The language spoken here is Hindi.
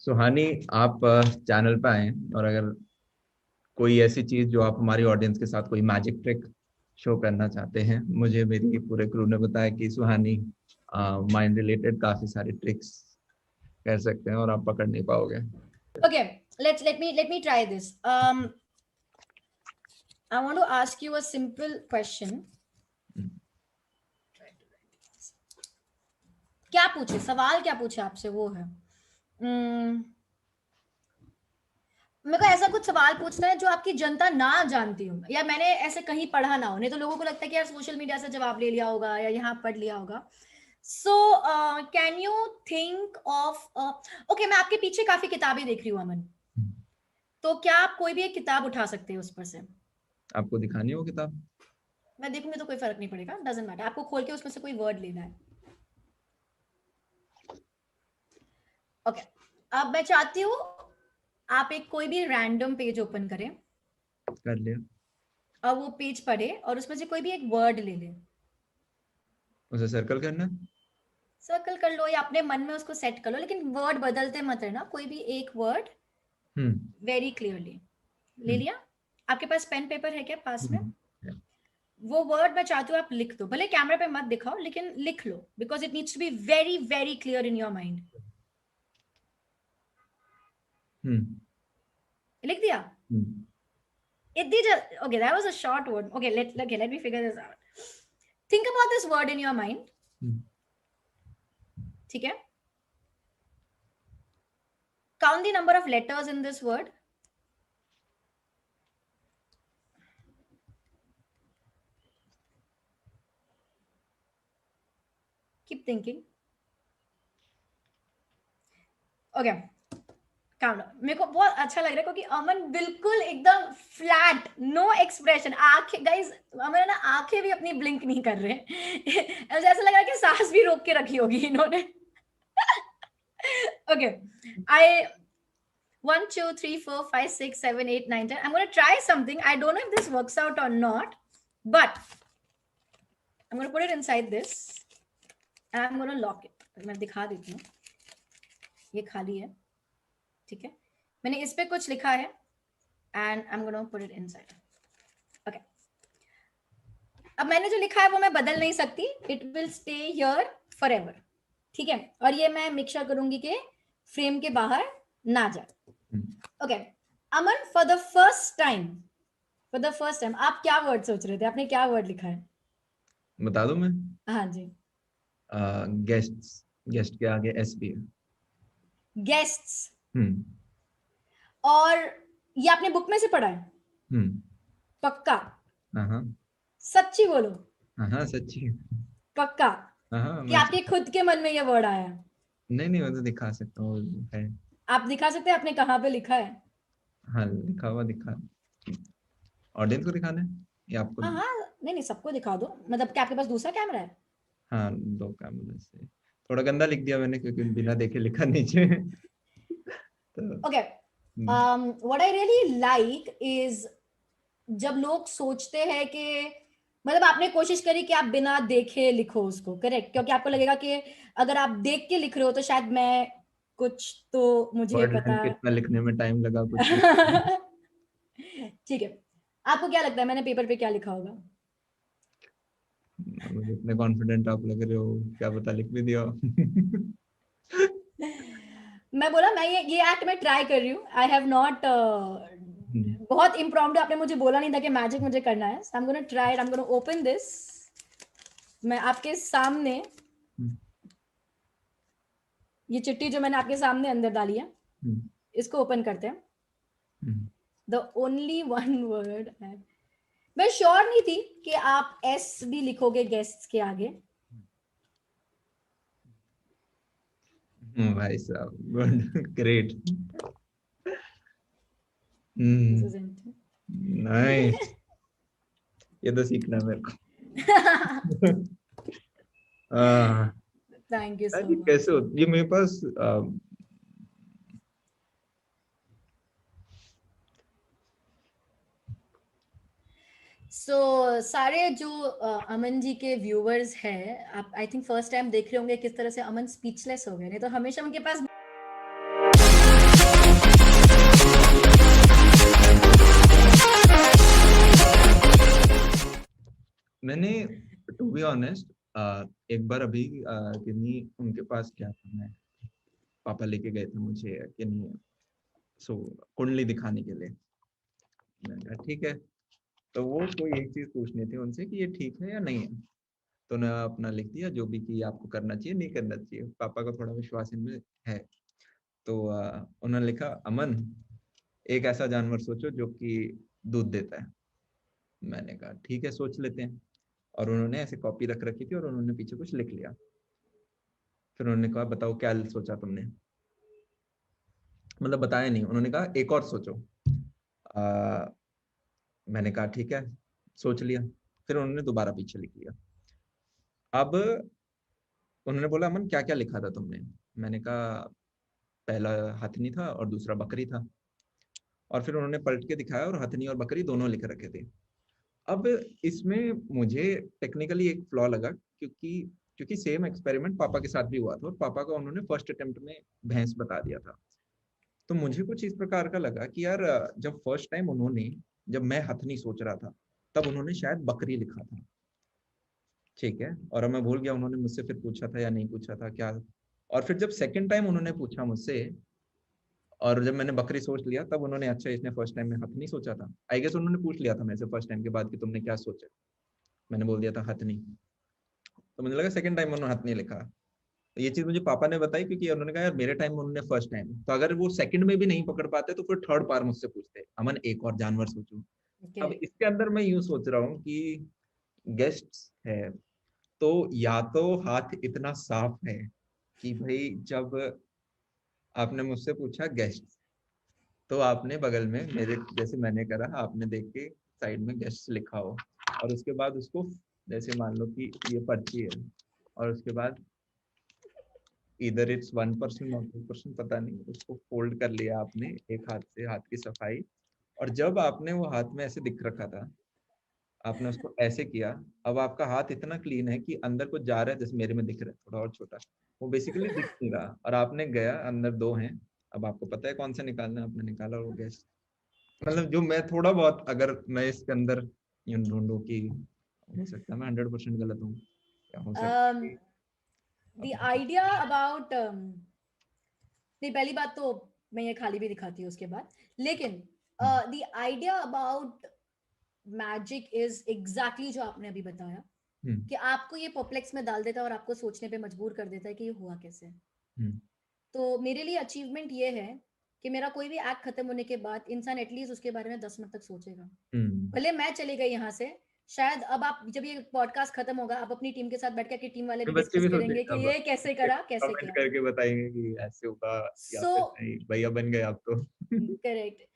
सुहानी, आप चैनल पे आए और अगर कोई ऐसी चीज जो आप हमारी ऑडियंस के साथ कोई मैजिक ट्रिक शो करना चाहते हैं, मुझे मेरी पूरे क्रू ने बताया कि सुहानी माइंड रिलेटेड काफी सारी ट्रिक्स कर सकते हैं और आप पकड़ नहीं पाओगे। Okay, let me try this. I want to ask you a simple question. क्या पूछे, सवाल क्या पूछे आपसे वो है। मेरे को ऐसा कुछ सवाल पूछना है जो आपकी जनता ना जानती हो या मैंने ऐसे कहीं पढ़ा ना हो, नहीं तो लोगों को लगता है कि यार सोशल मीडिया से जवाब ले लिया होगा या यहाँ पढ़ लिया होगा। So can you think of okay, मैं आपके पीछे काफी किताबें देख रही हूँ अमन, तो क्या आप कोई भी एक किताब उठा सकते हैं उस पर से? आपको दिखानी हो किताब? मैं देखूंगी तो कोई फर्क नहीं पड़ेगा, डजंट मैटर, आपको खोल के उसमें से कोई वर्ड लेना है। ओके, अब मैं चाहती हूँ आप एक कोई भी रैंडम पेज ओपन करें कर लिया। और वो पेज पढ़े और उसमें से कोई भी एक वर्ड ले ले। उसे सर्कल करना है? सर्कल कर लो या अपने मन में उसको सेट कर लो, लेकिन वर्ड बदलते मत रहना, कोई भी एक वर्ड वेरी क्लियरली। ले लिया? आपके पास पेन पेपर है क्या पास में? वो वर्ड मैं चाहती हूँ आप लिख दो, भले कैमरा पे मत दिखाओ लेकिन लिख लो, because it needs to be very very clear in your mind. लिख दिया? Okay, that was a short word. Okay, let me figure this out. Think about this word in your mind. ठीक है? Count the number of letters in this word. Keep thinking. Okay. Count. मेरे को बहुत अच्छा लग रहा है क्योंकि अमन बिल्कुल एकदम फ्लैट, नो एक्सप्रेशन, आंखें गाइस, अमन ना आंखें भी अपनी ब्लिंक नहीं कर रहे। ऐसा लग रहा है कि सांस भी रोक के रखी होगी इन्होंने। Okay, I 1 2 3 4 5 6 7 8 9 10 I'm going to try something. I don't know if this works out or not, but I'm going to put it inside this and I'm going to lock it. मैं दिखा देती हूँ, ये खाली है, ठीक है, मैंने इस पे कुछ लिखा है and I am gonna put it inside. Okay, अब मैंने जो लिखा है वो मैं बदल नहीं सकती, it will stay here forever, ठीक है, और ये मैं मेक श्योर करूंगी कि फ्रेम के बाहर ना जाए। Okay, Aman, for the first time आप क्या वर्ड सोच रहे थे? आपने क्या वर्ड लिखा है? बता दूं मैं? हाँ जी। गेस्ट के आगे एस भी है। गेस्ट्स। और ये आपने बुक में से पढ़ा है? पक्का? हाँ। सच्ची बोलो। हाँ सच्ची। पक्का? हाँ, कि आपके खुद के मन में ये वर्ड आया? नहीं, मैं तो दिखा सकता हूँ, है। आप दिखा सकते हैं आपने कहाँ पे लिखा है? हाँ, लिखा हुआ दिखा। ऑडियंस को दिखाना है या आपको? हाँ, नहीं सबको दिखा दो, मतलब क्या आपके पास दूसरा कैमरा है? हाँ, 2 कैमरे से। थोड़ा गंदा लिख दिया मैंने क्योंकि बिना देखे लिखा नीचे। Okay, what I really like is जब लोग सोचते हैं कि, मतलब आपने कोशिश करी कि आप बिना देखे लिखो उसको, करेक्ट, क्योंकि आपको लगेगा कि अगर आप देख के लिख रहे हो तो शायद मैं कुछ तो मुझे पता। कितना लिखने में टाइम लगा कुछ। ठीक है, आपको क्या लगता है मैंने पेपर पे क्या लिखा होगा? मुझे इतने कॉन्फिडेंट आप लग रहे हो, क्या पता लिख भी दिया। मैं बोला मैं ये एक्ट में ट्राई कर रही हूँ, आई हैव नॉट, बहुत इम्प्रॉम्प्टू, आपने मुझे बोला नहीं था कि मैजिक मुझे करना है, so I am gonna try it, I am gonna open this. मैं आपके सामने ये चिट्ठी जो मैंने आपके सामने अंदर डाली है, इसको ओपन करते हैं। द ओनली वन वर्ड है, मैं श्योर नहीं थी कि आप एस भी लिखोगे गेस्ट्स के आगे। भाई साहब, गुड, ग्रेट, नाइस। ये तो सीखना है मेरे को। Thank you so much. कैसे हो ये मेरे पास? सारे जो अमन जी के व्यूअर्स हैं, आप आई थिंक फर्स्ट टाइम देख रहे होंगे किस तरह से अमन स्पीचलेस हो गए, नहीं तो हमेशा उनके पास मैंने टू बी ऑनेस्ट एक बार अभी किन्हीं उनके पास क्या था, मैं पापा लेके गए थे मुझे किन्हीं सो कुंडली दिखाने के लिए। मैंने कहा ठीक है, तो वो कोई एक चीज पूछनी थी उनसे कि ये ठीक है या नहीं है। तो उन्होंने अपना लिख दिया जो भी कि आपको करना चाहिए नहीं करना चाहिए। पापा का थोड़ा विश्वास इनमें है। तो उन्होंने लिखा, अमन एक ऐसा जानवर सोचो जो कि दूध देता है। मैंने कहा ठीक है सोच लेते हैं। और उन्होंने ऐसे कॉपी रख रखी थी और उन्होंने पीछे कुछ लिख लिया। फिर उन्होंने कहा बताओ क्या सोचा तुमने। मतलब बताया नहीं, उन्होंने कहा एक और सोचो। आ, मैंने कहा ठीक है सोच लिया। फिर उन्होंने दोबारा पीछे लिख लिया। अब उन्होंने बोला अमन क्या क्या लिखा था तुमने। मैंने कहा पहला हथनी था और दूसरा बकरी था। और फिर उन्होंने पलट के दिखाया और हथनी और बकरी दोनों लिख रखे थे। अब इसमें मुझे टेक्निकली एक फ्लॉ लगा, क्योंकि क्योंकि सेम एक्सपेरिमेंट पापा के साथ भी हुआ था और पापा का उन्होंने फर्स्ट अटेम्प्ट में भैंस बता दिया था। तो मुझे कुछ इस प्रकार का लगा कि यार जब फर्स्ट टाइम उन्होंने, जब मैं हथनी सोच रहा था तब उन्होंने शायद बकरी लिखा था। ठीक है, और अब मैं भूल गया उन्होंने मुझसे फिर पूछा था या नहीं पूछा था क्या। और फिर जब सेकंड टाइम उन्होंने पूछा मुझसे और जब मैंने बकरी सोच लिया तब उन्होंने, अच्छा इसने फर्स्ट टाइम में हथनी सोचा था। आई गेस उन्होंने पूछ लिया था मेरे से फर्स्ट टाइम के बाद कि तुमने क्या सोचा। मैंने बोल दिया था हथनी। तो मुझे लगा सेकंड टाइम उन्होंने हथनी लिखा। तो ये चीज मुझे पापा ने बताई, क्योंकि उन्होंने कहा यार मेरे टाइम में उन्होंने फर्स्ट टाइम, तो अगर वो सेकंड में भी नहीं पकड़ पाते तो फिर थर्ड बार मुझसे पूछते अमन एक और जानवर सोचो। अब करेक्ट। इसके अंदर मैं यूं सोच रहा हूँ कि गेस्ट है, तो या तो हाथ इतना साफ है कि भाई जब आपने मुझसे पूछा गेस्ट, तो आपने बगल में मेरे जैसे मैंने करा आपने देख के साइड में गेस्ट लिखा हो, और उसके बाद उसको जैसे मान लो कि ये पर्ची है और उसके बाद इधर इट्स 1% और 2% पता नहीं, उसको फोल्ड कर लिया आपने एक हाथ से, हाथ की सफाई। और जब आपने वो हाथ में ऐसे दिख रखा था, आपने उसको ऐसे किया। अब आपका हाथ इतना क्लीन है कि अंदर कुछ जा रहा है, जैसे मेरे में दिख रहा है थोड़ा और छोटा, वो बेसिकली दिख नहीं रहा। और आपने गया अंदर दो हैं, अब आपको पता है कौन सा निकालना है, आपने निकाला और वो गैस। मतलब जो मैं थोड़ा बहुत, अगर मैं इसके अंदर यूं ढूंढूं कि हो सकता है मैं 100% गलत हूँ, क्या हो सकता है कि द आइडिया अबाउट नहीं, पहली बात तो मैं ये खाली भी दिखाती हूँ उसके बाद, लेकिन the idea about magic is exactly जो आपने अभी बताया, हम्म, कि आपको ये परप्लेक्स में डाल देता है और आपको सोचने पे मजबूर कर देता है कि ये हुआ कैसे। हम्म, तो मेरे लिए अचीवमेंट ये है कि मेरा कोई भी एक्ट खत्म होने के बाद इंसान एटलीस्ट उसके बारे में 10 मिनट तक सोचेगा। हम्म। भले मैं चली गई यहाँ से, शायद अब आप जब ये पॉडकास्ट खत्म होगा आप अपनी टीम के साथ बैठ के टीम वाले भी मेरे बच्चे डिस्कस भी सोचे करेंगे कि अब, ये कैसे करा कैसे कमेंट किया। करके बताएंगे कि ऐसे होगा या सो फिर नहीं भैया बन गए आप तो। करेक्ट।